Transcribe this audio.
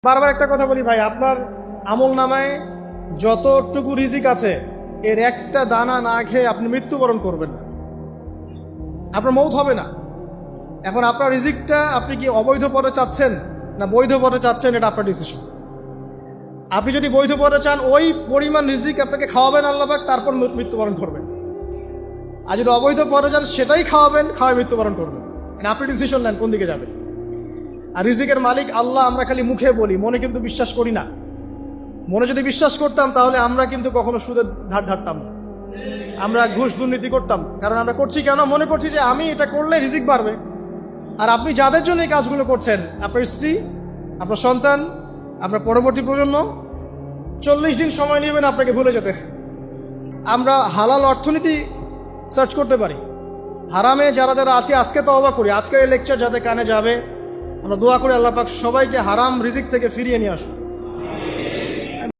বারবার একটা কথা বলি ভাই, আপনার আমল নামায় যতটুকু রিজিক আছে এর একটা দানা না খেয়ে আপনি মৃত্যুবরণ করবেন না, আপনার মৌত হবে না। এখন আপনার রিজিকটা আপনি কি অবৈধ পথে চাচ্ছেন না বৈধ পথে চাচ্ছেন, এটা আপনার ডিসিশন। আপনি যদি বৈধ পথে চান ওই পরিমাণ রিজিক আপনাকে খাওয়াবেন আল্লাহ পাক, তারপর মৃত্যুবরণ করবেন। আর যদি অবৈধ পথে চান সেটাই খাওয়াবেন, খাওয়াই মৃত্যুবরণ করবেন। আপনি ডিসিশন নেন কোন দিকে যাবেন। আর রিজিকের মালিক আল্লাহ আমরা খালি মুখে বলি, মনে কিন্তু বিশ্বাস করি না। মনে যদি বিশ্বাস করতাম তাহলে আমরা কিন্তু কখনো সুদের ধার ধারতাম না, আমরা ঘুষ দুর্নীতি করতাম। কারণ আমরা করছি কেন? মনে করছি যে আমি এটা করলে রিজিক বাড়বে। আর আপনি যাদের জন্য এই কাজগুলো করছেন, আপনার স্ত্রী, আপনার সন্তান, আপনার পরবর্তী প্রজন্ম 40 দিন সময় নেবেন আপনাকে ভুলে যেতে। আমরা হালাল অর্থনীতি সার্চ করতে পারি, হারামে যারা যারা আছে আজকে তওবা করি। আজকের এই লেকচার যাদের কানে যাবে, আমরা দোয়া করি আল্লাহ পাক সবাইকে হারাম রিজিক থেকে ফিরিয়ে নিয়ে আসুন।